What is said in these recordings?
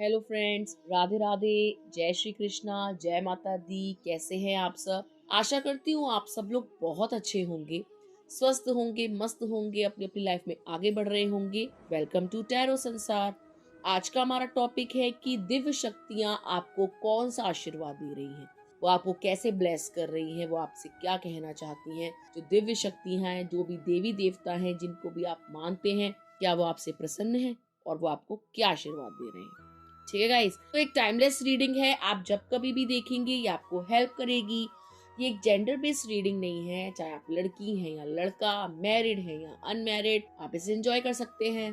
Hello friends, Radhe Radhe. जय श्री कृष्णा, जय माता दी। कैसे हैं आप सब? आशा करती हूँ आप सब लोग बहुत अच्छे होंगे, स्वस्थ होंगे, मस्त होंगे, अपनी अपनी लाइफ में आगे बढ़ रहे होंगे। वेलकम टू टैरो संसार। आज का हमारा टॉपिक है कि दिव्य शक्तियाँ आपको कौन सा आशीर्वाद दे रही हैं, वो आपको कैसे ब्लेस कर रही हैं, वो आपसे क्या कहना चाहती हैं। जो दिव्य शक्तियाँ हैं, जो भी देवी देवता हैं जिनको भी आप मानते हैं, क्या वो आपसे प्रसन्न हैं और वो आपको क्या आशीर्वाद दे रहे हैं। ठीक है गाइस, तो एक टाइमलेस रीडिंग है। आप जब कभी भी देखेंगे ये आपको हेल्प करेगी। ये एक जेंडर बेस्ड रीडिंग नहीं है, चाहे आप लड़की हैं या लड़का, मैरिड है या अनमैरिड, आप इसे एंजॉय कर सकते हैं।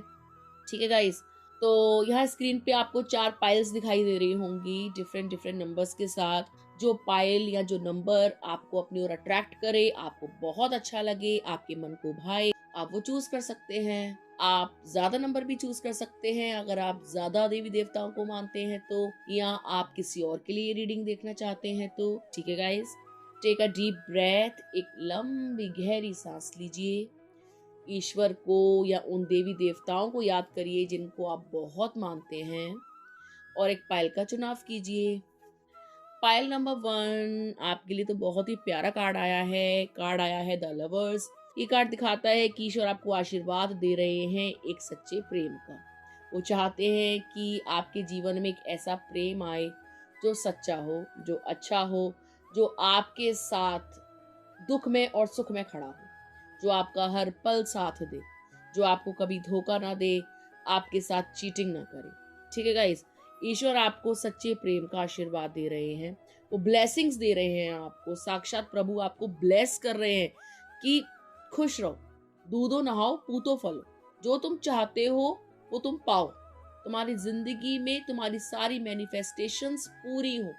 ठीक है गाइस, तो यहाँ स्क्रीन पे आपको 4 पाइल्स दिखाई दे रही होंगी डिफरेंट डिफरेंट नंबर्स के साथ। जो पाइल या जो नंबर आपको अपनी ओर अट्रैक्ट करे, आपको बहुत अच्छा लगे, आपके मन को भाए, आप वो चूज कर सकते हैं। आप ज्यादा नंबर भी चूज कर सकते हैं अगर आप ज्यादा देवी देवताओं को मानते हैं तो, या आप किसी और के लिए रीडिंग देखना चाहते हैं तो। ठीक है guys, take a deep breath, एक लंबी गहरी सांस लीजिए। ईश्वर को या उन देवी देवताओं को याद करिए जिनको आप बहुत मानते हैं, और एक पायल का चुनाव कीजिए। पायल नंबर 1 आपके लिए तो बहुत ही प्यारा कार्ड आया है। कार्ड आया है द लवर्स। ये कार्ड दिखाता है कि ईश्वर आपको आशीर्वाद दे रहे हैं एक सच्चे प्रेम का। वो चाहते हैं कि आपके जीवन में एक ऐसा प्रेम आए जो सच्चा हो, जो अच्छा हो, जो आपके साथ दुख में और सुख में खड़ा हो, जो आपका हर पल साथ दे, जो आपको कभी धोखा ना दे, आपके साथ चीटिंग ना करे। ठीक है गाइस, ईश्वर आपको सच्चे प्रेम का आशीर्वाद दे रहे हैं। वो ब्लेसिंग्स दे रहे हैं आपको। साक्षात प्रभु आपको ब्लेस कर रहे हैं कि खुश रहो, दूधो नहाओ, पूतो फलो। जो तुम चाहते हो वो तुम पाओ। तुम्हारी जिंदगी में तुम्हारी सारी मैनिफेस्टेशंस पूरी हो,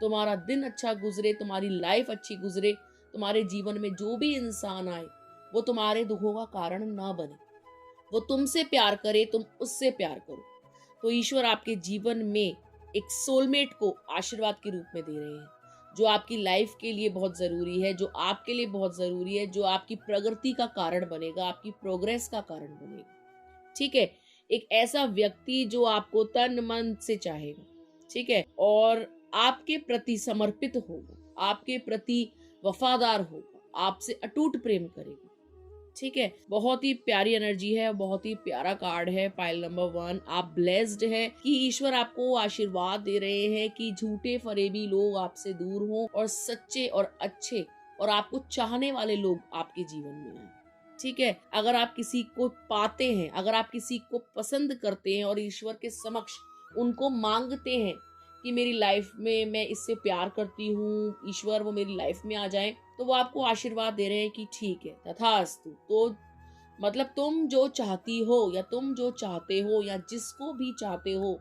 तुम्हारा दिन अच्छा गुजरे, तुम्हारी लाइफ अच्छी गुजरे, तुम्हारे जीवन में जो भी इंसान आए वो तुम्हारे दुखों का कारण ना बने, वो तुमसे प्यार करे, तुम उससे प्यार करो। तो ईश्वर आपके जीवन में एक सोलमेट को आशीर्वाद के रूप में दे रहे हैं, जो आपकी लाइफ के लिए बहुत जरूरी है, जो आपके लिए बहुत जरूरी है, जो आपकी प्रगति का कारण बनेगा, आपकी प्रोग्रेस का कारण बनेगा। ठीक है, एक ऐसा व्यक्ति जो आपको तन मन से चाहेगा, ठीक है, और आपके प्रति समर्पित होगा, आपके प्रति वफादार होगा, आपसे अटूट प्रेम करेगा। ठीक है, बहुत ही प्यारी एनर्जी है, बहुत ही प्यारा कार्ड है पाइल नंबर 1। आप ब्लेस्ड है कि ईश्वर आपको आशीर्वाद दे रहे हैं कि झूठे फरेबी लोग आपसे दूर हों और सच्चे और अच्छे और आपको चाहने वाले लोग आपके जीवन में आए। ठीक है, अगर आप किसी को पाते हैं, अगर आप किसी को पसंद करते हैं और ईश्वर के समक्ष उनको मांगते हैं कि मेरी लाइफ में मैं इससे प्यार करती हूँ, ईश्वर वो मेरी लाइफ में आ जाए, तो वो आपको आशीर्वाद दे रहे हैं कि ठीक है, तथास्तु। तो मतलब तुम जो चाहती हो या तुम जो चाहते हो या जिसको भी चाहते हो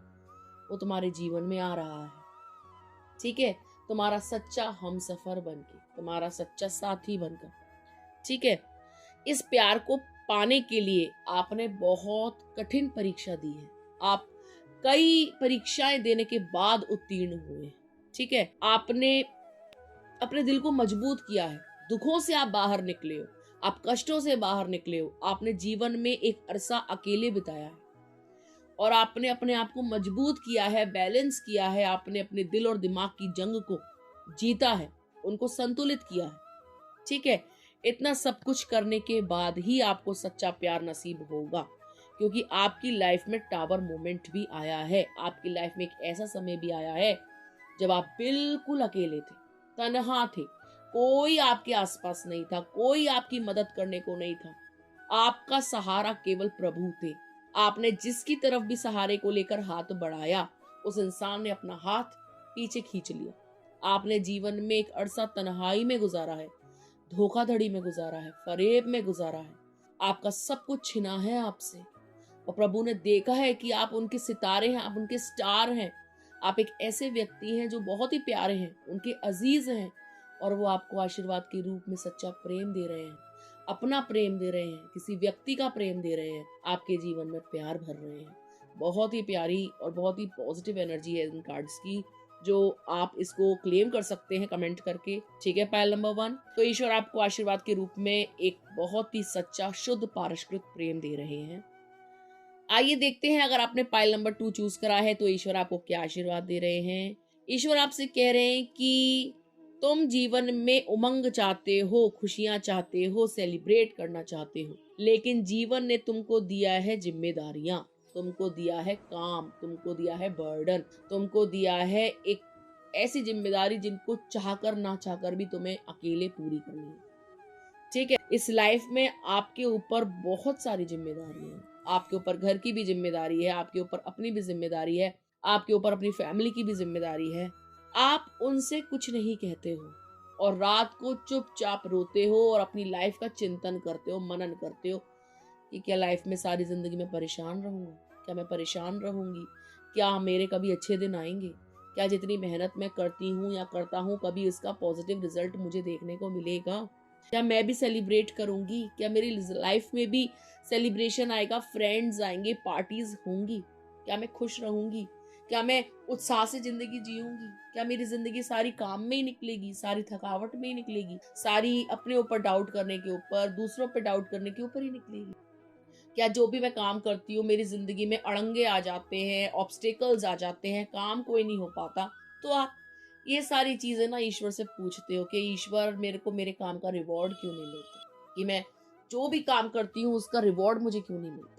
वो तुम्हारे जीवन में आ रहा है। ठीक है, तुम्हारा सच्चा हमसफर बनके, तुम्हारा सच्चा साथी बनकर। ठीक है, इस प्यार को पाने के लिए आपने बहुत कठिन परीक्षा दी है। आप कई परीक्षाएं देने के बाद उत्तीर्ण हुए। ठीक है, आपने अपने दिल को मजबूत किया है, दुखों से आप बाहर निकले हो, आप कष्टों से बाहर निकले हो, आपने जीवन में एक अरसा अकेले बिताया है और आपने अपने आप को मजबूत किया है, बैलेंस किया है, आपने अपने दिल और दिमाग की जंग को जीता है, उनको संतुलित किया है। ठीक है, इतना सब कुछ करने के बाद ही आपको सच्चा प्यार नसीब होगा, क्योंकि आपकी लाइफ में टावर मोमेंट भी आया है। आपकी लाइफ में एक ऐसा समय भी आया है जब आप बिल्कुल अकेले थे, तन्हा थे, कोई आपके आसपास नहीं था, कोई आपकी मदद करने को नहीं था। आपका सहारा केवल प्रभु थे। आपने जिसकी तरफ भी सहारे को लेकर हाथ बढ़ाया, उस इंसान ने अपना हाथ पीछे खींच लिया। आपने जीवन में एक अरसा तन्हाई में गुजारा है, धोखाधड़ी में गुजारा है, फरेब में गुजारा है, आपका सब कुछ छिना है आपसे, और प्रभु ने देखा है कि आप उनके सितारे हैं, आप उनके स्टार हैं, आप एक ऐसे व्यक्ति हैं जो बहुत ही प्यारे हैं, उनके अजीज हैं, और वो आपको आशीर्वाद के रूप में सच्चा प्रेम दे रहे हैं, अपना प्रेम दे रहे हैं, किसी व्यक्ति का प्रेम दे रहे हैं, आपके जीवन में प्यार भर रहे हैं। बहुत ही प्यारी और बहुत ही पॉजिटिव एनर्जी है इन कार्ड्स की, जो आप इसको क्लेम कर सकते हैं कमेंट करके। ठीक है, पायल नंबर 1, तो ईश्वर आपको आशीर्वाद के रूप में एक बहुत ही सच्चा शुद्ध पारस्परिक प्रेम दे रहे हैं। आइए देखते हैं, अगर आपने पाइल नंबर 2 चूज करा है तो ईश्वर आपको क्या आशीर्वाद दे रहे हैं। ईश्वर आपसे कह रहे हैं कि तुम जीवन में उमंग चाहते हो, खुशियां चाहते हो, सेलिब्रेट करना चाहते हो, लेकिन जीवन ने तुमको दिया है जिम्मेदारियां, तुमको दिया है काम, तुमको दिया है बर्डन, तुमको दिया है एक ऐसी जिम्मेदारी जिनको चाहकर ना चाहकर भी तुम्हें अकेले पूरी करनी है। ठीक है, इस लाइफ में आपके ऊपर बहुत सारी जिम्मेदारियां हैं। आपके ऊपर घर की भी जिम्मेदारी है, आपके ऊपर अपनी भी जिम्मेदारी है, आपके ऊपर अपनी फैमिली की भी जिम्मेदारी है। आप उनसे कुछ नहीं कहते हो और रात को चुपचाप रोते हो और अपनी लाइफ का चिंतन करते हो, मनन करते हो कि क्या लाइफ में सारी जिंदगी में परेशान रहूंगा, क्या मैं परेशान रहूंगी, क्या मेरे कभी अच्छे दिन आएंगे, क्या जितनी मेहनत मैं करती हूँ या करता हूँ कभी इसका पॉजिटिव रिजल्ट मुझे देखने को मिलेगा, क्या मैं भी सेलिब्रेट करूंगी, क्या मेरी लाइफ में भी सेलिब्रेशन आएगा, फ्रेंड्स आएंगे, पार्टीज होंगी, क्या मैं खुश रहूंगी, क्या मैं उत्साह से जिंदगी जीऊंगी, क्या मेरी जिंदगी सारी काम में ही निकलेगी, सारी थकावट में ही निकलेगी, सारी अपने ऊपर डाउट करने के ऊपर, दूसरों पर डाउट करने के ऊपर ही निकलेगी, क्या जो भी मैं काम करती हूँ मेरी जिंदगी में अड़ंगे आ जाते हैं, ऑब्स्टेकल्स आ जाते हैं, काम कोई नहीं हो पाता। तो आप ये सारी चीजें ना ईश्वर से पूछते हो कि ईश्वर मेरे को मेरे काम का रिवॉर्ड क्यों नहीं मिलता, कि मैं जो भी काम करती हूँ उसका रिवॉर्ड मुझे क्यों नहीं मिलता,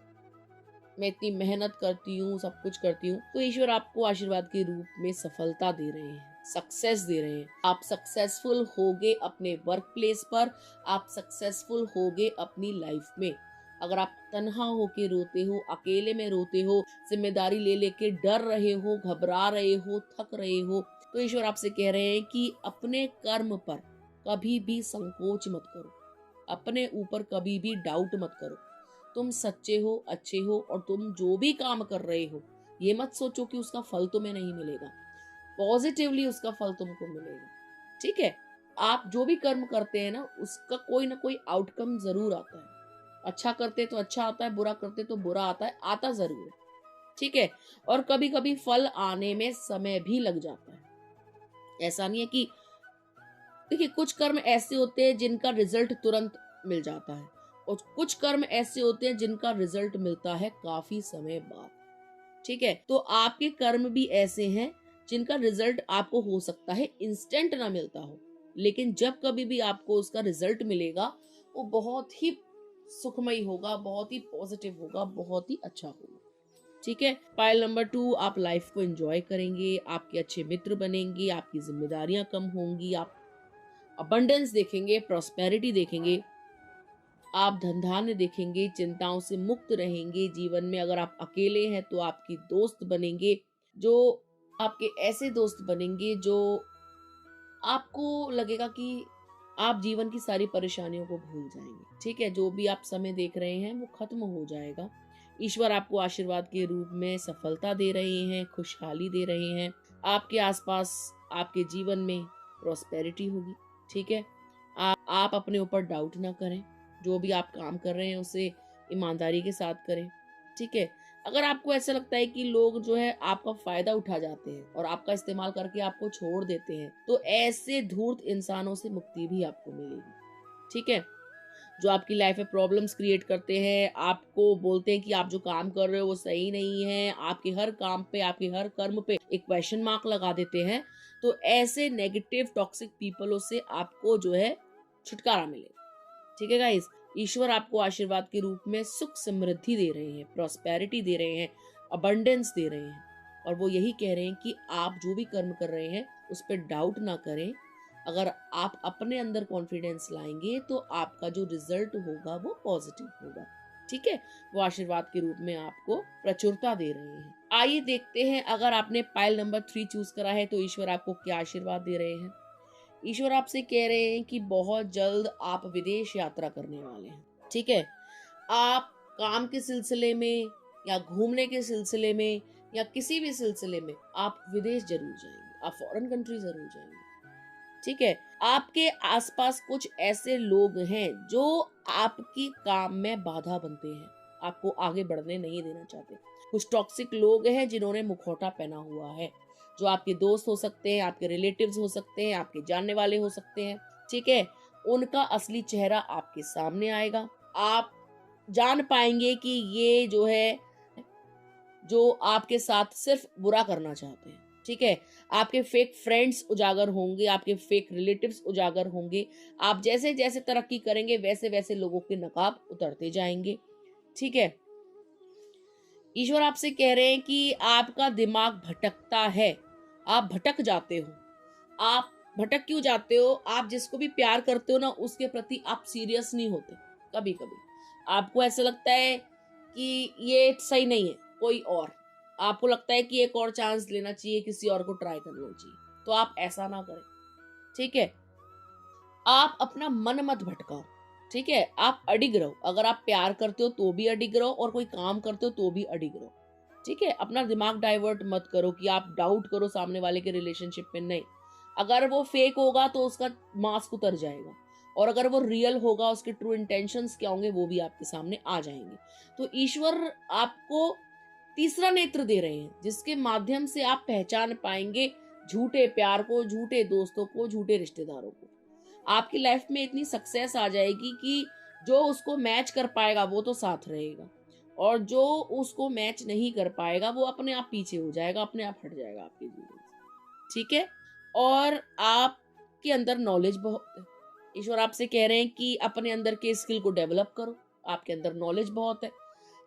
मैं इतनी मेहनत करती हूँ, सब कुछ करती हूँ। तो ईश्वर आपको आशीर्वाद के रूप में सफलता दे रहे हैं, सक्सेस दे रहे हैं। आप सक्सेसफुल होगे अपने वर्क प्लेस पर, आप सक्सेसफुल होगे अपनी लाइफ में। अगर आप तन्हा होके रोते हो, अकेले में रोते हो, जिम्मेदारी ले लेके डर रहे हो, घबरा रहे हो, थक रहे हो, तो ईश्वर आपसे कह रहे हैं कि अपने कर्म पर कभी भी संकोच मत करो, अपने ऊपर कभी भी डाउट मत करो। तुम सच्चे हो, अच्छे हो, और तुम जो भी काम कर रहे हो ये मत सोचो कि उसका फल तुम्हें नहीं मिलेगा, पॉजिटिवली उसका फल तुमको मिलेगा। ठीक है, आप जो भी कर्म करते हैं ना उसका कोई ना कोई आउटकम जरूर आता है। अच्छा करते तो अच्छा आता है, बुरा करते तो बुरा आता है, आता जरूर है। ठीक है, और कभी कभी फल आने में समय भी लग जाता है। ऐसा नहीं है कि, देखिए कुछ कर्म ऐसे होते हैं जिनका रिजल्ट तुरंत मिल जाता है और कुछ कर्म ऐसे होते हैं जिनका रिजल्ट मिलता है काफी समय बाद। ठीक है, तो आपके कर्म भी ऐसे हैं जिनका रिजल्ट आपको हो सकता है इंस्टेंट ना मिलता हो, लेकिन जब कभी भी आपको उसका रिजल्ट मिलेगा वो बहुत ही सुखमय होगा, बहुत ही पॉजिटिव होगा, बहुत ही अच्छा होगा। ठीक है, पाइल नंबर 2, आप लाइफ को एंजॉय करेंगे, आपके अच्छे मित्र बनेंगे, आपकी जिम्मेदारियां कम होंगी, आप अबंडेंस देखेंगे, प्रॉस्पेरिटी देखेंगे, आप धन धान्य देखेंगे, चिंताओं से मुक्त रहेंगे। जीवन में अगर आप अकेले हैं तो आपकी दोस्त बनेंगे, जो आपके ऐसे दोस्त बनेंगे जो आपको लगेगा कि आप जीवन की सारी परेशानियों को भूल जाएंगे। ठीक है, जो भी आप समय देख रहे हैं वो खत्म हो जाएगा। ईश्वर आपको आशीर्वाद के रूप में सफलता दे रहे हैं, खुशहाली दे रहे हैं, आपके आसपास आपके जीवन में प्रॉस्पेरिटी होगी। ठीक है, आप अपने ऊपर डाउट ना करें, जो भी आप काम कर रहे हैं उसे ईमानदारी के साथ करें। ठीक है, अगर आपको ऐसा लगता है कि लोग जो है आपका फायदा उठा जाते हैं और आपका इस्तेमाल करके आपको छोड़ देते हैं, तो ऐसे धूर्त इंसानों से मुक्ति भी आपको मिलेगी। ठीक है, जो आपकी लाइफ में प्रॉब्लम्स क्रिएट करते हैं, आपको बोलते हैं कि आप जो काम कर रहे हो वो सही नहीं है, आपके हर काम पे, आपके हर कर्म पे एक क्वेश्चन मार्क लगा देते हैं, तो ऐसे नेगेटिव टॉक्सिक पीपलों से आपको जो है छुटकारा मिलेगा। ठीक है गाइस, ईश्वर आपको आशीर्वाद के रूप में सुख समृद्धि दे रहे हैं, प्रॉस्पेरिटी दे रहे हैं, अबंडेंस दे रहे हैं, और वो यही कह रहे हैं कि आप जो भी कर्म कर रहे हैं उस पर डाउट ना करें। अगर आप अपने अंदर कॉन्फिडेंस लाएंगे तो आपका जो रिजल्ट होगा वो पॉजिटिव होगा। ठीक है, वो आशीर्वाद के रूप में आपको प्रचुरता दे रहे हैं। आइए देखते हैं, अगर आपने पाइल नंबर 3 चूज करा है तो ईश्वर आपको क्या आशीर्वाद दे रहे हैं। ईश्वर आपसे कह रहे हैं कि बहुत जल्द आप विदेश यात्रा करने वाले हैं। ठीक है, आप काम के सिलसिले में या घूमने के सिलसिले में या किसी भी सिलसिले में आप विदेश जरूर जाएंगे, आप फॉरेन कंट्री जरूर जाएंगे। ठीक है, आपके आसपास कुछ ऐसे लोग हैं जो आपकी काम में बाधा बनते हैं, आपको आगे बढ़ने नहीं देना चाहते। कुछ टॉक्सिक लोग हैं जिन्होंने मुखौटा पहना हुआ है, जो आपके दोस्त हो सकते हैं, आपके रिलेटिव्स हो सकते हैं, आपके जानने वाले हो सकते हैं। ठीक है, उनका असली चेहरा आपके सामने आएगा, आप जान पाएंगे कि ये जो है जो आपके साथ सिर्फ बुरा करना चाहते हैं, ठीक है? आपके फेक फ्रेंड्स उजागर होंगे, आपके फेक रिलेटिव्स उजागर होंगे। आप जैसे-जैसे तरक्की करेंगे वैसे-वैसे लोगों के नकाब उतरते जाएँगे, ठीक है? ईश्वर आपसे कह रहे हैं कि आपका दिमाग भटकता है, आप भटक जाते हो। आप भटक क्यों जाते हो? आप जिसको भी प्यार करते हो ना, उसके प्रति आप सीरियस नहीं होते, कभी-कभी। आपको ऐसा लगता है कि ये सही नहीं है, कोई और। आपको लगता है कि एक और चांस लेना चाहिए, किसी और को ट्राई करना चाहिए। तो आप ऐसा ना करें, ठीक है? आप अपना मन मत भटकाओ, ठीक है? आप अडिग रहो। अगर आप प्यार करते हो तो भी अडिग रहो और कोई काम करते हो तो भी अडिग रहो, ठीक है? अपना दिमाग डाइवर्ट मत करो कि आप डाउट करो सामने वाले के रिलेशनशिप में, नहीं। अगर वो फेक होगा तो उसका मास्क उतर जाएगा, और अगर वो रियल होगा, उसके ट्रू इंटेंशंस क्या होंगे वो भी आपके सामने आ जाएंगे। तो ईश्वर आपको तीसरा नेत्र दे रहे हैं, जिसके माध्यम से आप पहचान पाएंगे झूठे प्यार को, झूठे दोस्तों को, झूठे रिश्तेदारों को। आपकी लाइफ में इतनी सक्सेस आ जाएगी कि जो उसको मैच कर पाएगा वो तो साथ रहेगा, और जो उसको मैच नहीं कर पाएगा वो अपने आप पीछे हो जाएगा, अपने आप हट जाएगा आपके जीवन से, ठीक है? और आपके अंदर नॉलेज बहुत है। ईश्वर आपसे कह रहे हैं कि अपने अंदर के स्किल को डेवलप करो। आपके अंदर नॉलेज बहुत है।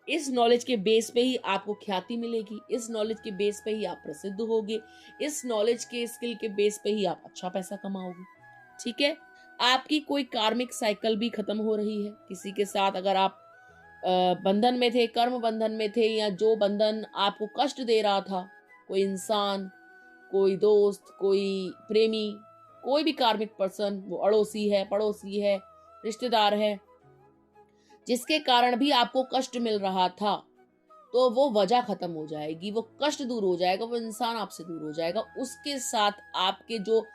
इस नॉलेज के बेस पे ही आपको ख्याति मिलेगी, इस नॉलेज के बेस पे ही आप प्रसिद्ध होगे, इस नॉलेज के स्किल के बेस पे ही आप अच्छा पैसा कमाओगे, ठीक है? आपकी कोई कार्मिक साइकिल भी खत्म हो रही है। किसी के साथ अगर आप बंधन में थे, कर्म बंधन में थे, या जो बंधन आपको कष्ट दे रहा था, कोई इंसान, कोई दोस्त, कोई प्रेमी, कोई भी कार्मिक पर्सन, वो अड़ोसी है, पड़ोसी है, रिश्तेदार है, जिसके कारण भी आपको कष्ट मिल रहा था, तो वो वजह खत्म हो जाएगी, वो कष्ट दूर हो जाएगा, वो इंसान आपसे दूर हो जाएगा। उसके साथ आपके जो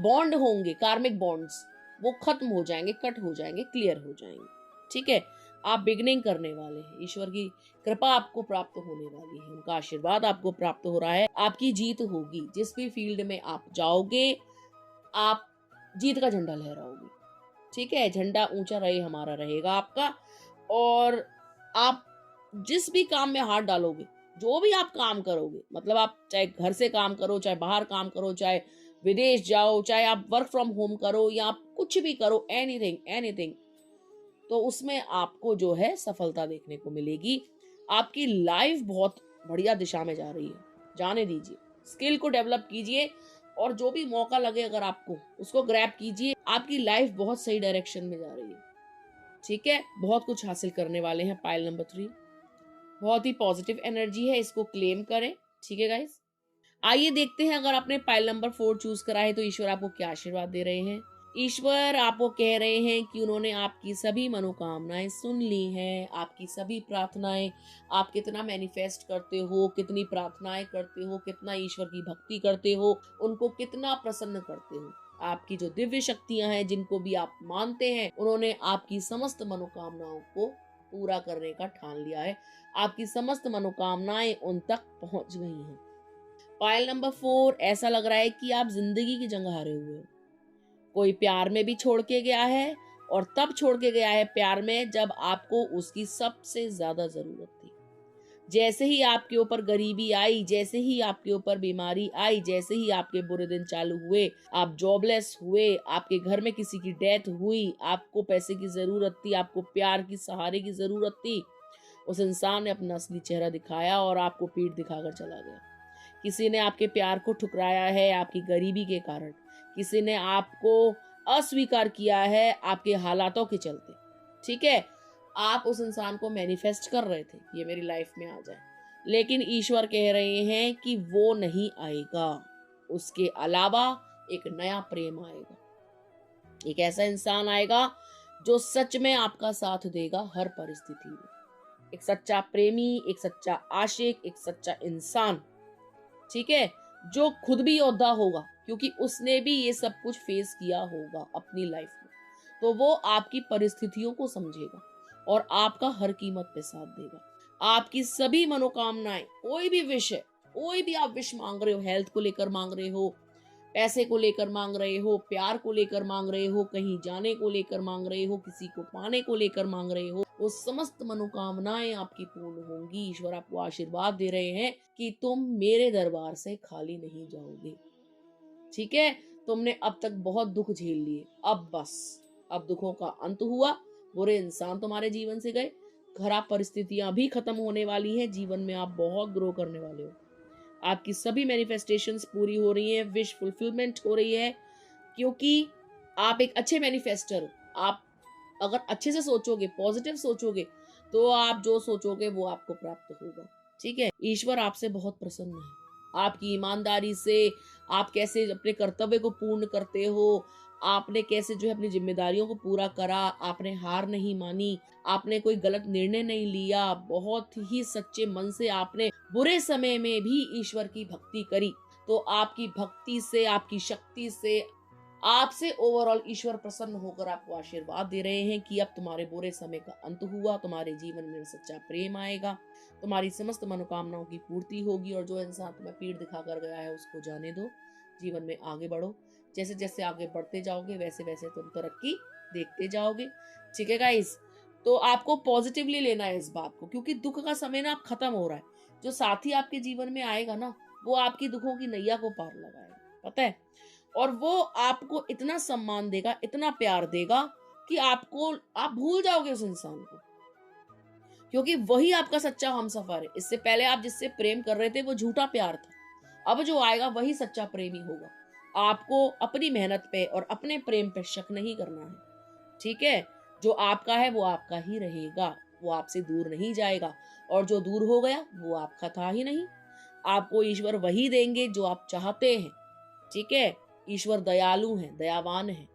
बॉन्ड होंगे, कार्मिक बॉन्ड्स, वो खत्म हो जाएंगे, कट हो जाएंगे, क्लियर हो जाएंगे, ठीक है? आप बिगनिंग करने वाले हैं। ईश्वर की कृपा आपको प्राप्त होने वाली है, उनका आशीर्वाद आपको प्राप्त हो रहा है। आपकी जीत होगी। जिस भी फील्ड में आप जाओगे, आप जीत का झंडा लहराओगे, ठीक है? झंडा ऊंचा रहे, हमारा रहेगा आपका। और आप जिस भी काम में हाथ डालोगे, जो भी आप काम करोगे, मतलब आप चाहे घर से काम करो, चाहे बाहर काम करो, चाहे विदेश जाओ, चाहे आप वर्क फ्रॉम होम करो, या आप कुछ भी करो, एनीथिंग एनीथिंग, तो उसमें आपको जो है सफलता देखने को मिलेगी। आपकी लाइफ बहुत बढ़िया दिशा में जा रही है, जाने दीजिए। स्किल को डेवलप कीजिए, और जो भी मौका लगे अगर आपको, उसको ग्रैब कीजिए। आपकी लाइफ बहुत सही डायरेक्शन में जा रही है, ठीक है? बहुत कुछ हासिल करने वाले हैं। पाइल नंबर 3 बहुत ही पॉजिटिव एनर्जी है, इसको क्लेम करें, ठीक है गाइस? आइए देखते हैं, अगर आपने पाइल नंबर 4 चूज करा है तो ईश्वर आपको क्या आशीर्वाद दे रहे हैं। ईश्वर आपको कह रहे हैं कि उन्होंने आपकी सभी मनोकामनाएं सुन ली हैं, आपकी सभी प्रार्थनाएं, आप कितना मैनिफेस्ट करते हो, कितनी प्रार्थनाएं करते हो, कितना ईश्वर की भक्ति करते हो, उनको कितना प्रसन्न करते हो। आपकी जो दिव्य शक्तियां हैं, जिनको भी आप मानते हैं, उन्होंने आपकी समस्त मनोकामनाओं को पूरा करने का ठान लिया है। आपकी समस्त मनोकामनाएं उन तक पहुंच गई हैं। पायल नंबर 4, ऐसा लग रहा है कि आप जिंदगी की जंग हारे हुए हो। कोई प्यार में भी छोड़ के गया है, और तब छोड़ के गया है प्यार में जब आपको उसकी सबसे ज्यादा जरूरत थी। जैसे ही आपके ऊपर गरीबी आई, जैसे ही आपके ऊपर बीमारी आई, जैसे ही आपके बुरे दिन चालू हुए, आप जॉबलेस हुए, आपके घर में किसी की डेथ हुई, आपको पैसे की जरूरत थी, आपको प्यार की सहारे की जरूरत थी, उस इंसान ने अपना असली चेहरा दिखाया और आपको पीठ दिखाकर चला गया। किसी ने आपके प्यार को ठुकराया है आपकी गरीबी के कारण, किसी ने आपको अस्वीकार किया है आपके हालातों के चलते, ठीक है? आप उस इंसान को मैनिफेस्ट कर रहे थे, ये मेरी लाइफ में आ जाए, लेकिन ईश्वर कह रहे हैं कि वो नहीं आएगा। उसके अलावा एक नया प्रेम आएगा, एक ऐसा इंसान आएगा जो सच में आपका साथ देगा हर परिस्थिति में। एक सच्चा प्रेमी, एक सच्चा आशिक, एक सच्चा इंसान, ठीक है? जो खुद भी योद्धा होगा, क्योंकि उसने भी ये सब कुछ फेस किया होगा अपनी लाइफ में, तो वो आपकी परिस्थितियों को समझेगा और आपका हर कीमत पे साथ देगा। आपकी सभी मनोकामनाएं, कोई भी विश है, कोई भी आप विश मांग रहे हो, हेल्थ को लेकर मांग रहे हो, पैसे को लेकर मांग रहे हो, प्यार को लेकर मांग रहे हो, कहीं जाने को लेकर मांग रहे हो, किसी को पाने को लेकर मांग रहे हो, वो समस्त मनोकामनाएं आपकी पूर्ण होंगी। ईश्वर आपको आशीर्वाद दे रहे हैं कि तुम मेरे दरबार से खाली नहीं जाओगे। ठीक है, तुमने अब तक बहुत दुख झेल लिए, अब बस, अब दुखों का अंत हुआ, बुरे इंसान तुम्हारे जीवन से गए, खराब परिस्थितियां भी खत्म होने वाली हैं, जीवन में आप बहुत ग्रो करने वाले हो। आपकी सभी मैनिफेस्टेशंस पूरी हो रही हैं, विश फुलफिलमेंट हो रही है, क्योंकि आप एक अच्छे मैनिफेस्टर हो। आप अगर अच्छे से सोचोगे, पॉजिटिव सोचोगे, तो आप जो सोचोगे वो आपको प्राप्त होगा। ठीक है, ईश्वर आपसे बहुत प्रसन्न है, आपकी ईमानदारी से, आप कैसे अपने कर्तव्य को पूर्ण करते हो, आपने कैसे जो है अपनी जिम्मेदारियों को पूरा करा, आपने हार नहीं मानी, आपने कोई गलत निर्णय नहीं लिया, बहुत ही सच्चे मन से आपने बुरे समय में भी ईश्वर की भक्ति करी। तो आपकी भक्ति से, आपकी शक्ति से, आपसे ओवरऑल ईश्वर प्रसन्न होकर आपको आशीर्वाद दे रहे हैं कि अब तुम्हारे बुरे समय का अंत हुआ, तुम्हारे जीवन में सच्चा प्रेम आएगा, तुम्हारी समस्त मनोकामनाओं की पूर्ति होगी, और जो इंसान तुम्हें पीठ दिखाकर गया है उसको जाने दो, जीवन में आगे बढ़ो। जैसे जैसे आगे बढ़ते जाओगे वैसे वैसे तुम तरक्की देखते जाओगे। ठीक है गाइस, तो आपको पॉजिटिवली लेना है इस बात को, क्योंकि दुख का समय ना अब खत्म हो रहा है। जो साथी आपके जीवन में आएगा ना, वो आपकी दुखों की नैया को पार लगाएगा, पता है, और वो आपको इतना सम्मान देगा, इतना प्यार देगा कि आप भूल जाओगे उस इंसान को, क्योंकि वही आपका सच्चा हमसफर है। इससे पहले आप जिससे प्रेम कर रहे थे वो झूठा प्यार था, अब जो आएगा वही सच्चा प्रेमी होगा। आपको अपनी मेहनत पे और अपने प्रेम पे शक नहीं करना है। ठीक है, जो आपका है वो आपका ही रहेगा, वो आपसे दूर नहीं जाएगा, और जो दूर हो गया वो आपका था ही नहीं। आपको ईश्वर वही देंगे जो आप चाहते हैं। ठीक है, ईश्वर दयालु हैं, दयावान हैं।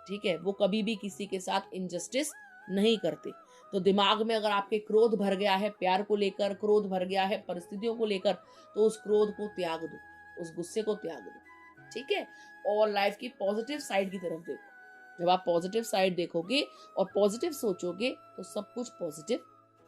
ठीक है, वो कभी भी किसी के साथ इनजस्टिस नहीं करते। तो दिमाग में अगर आपके क्रोध भर गया है, प्यार को लेकर क्रोध भर गया है, परिस्थितियों को लेकर, तो उस क्रोध को त्याग दो, उस गुस्से को त्याग दो। ठीक है, और लाइफ की पॉजिटिव साइड की तरफ देखो। जब आप पॉजिटिव साइड देखोगे और पॉजिटिव सोचोगे तो सब कुछ पॉजिटिव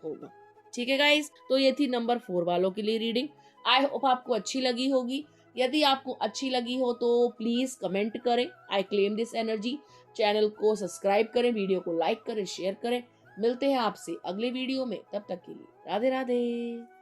होगा। ठीक है गाइस, तो ये थी नंबर 4 वालों के लिए रीडिंग। आई होप आपको अच्छी लगी होगी। यदि आपको अच्छी लगी हो तो प्लीज कमेंट करें, I claim this energy. Channel को सब्सक्राइब करें, वीडियो को लाइक करें, शेयर करें। मिलते हैं आपसे अगले वीडियो में, तब तक के लिए राधे राधे।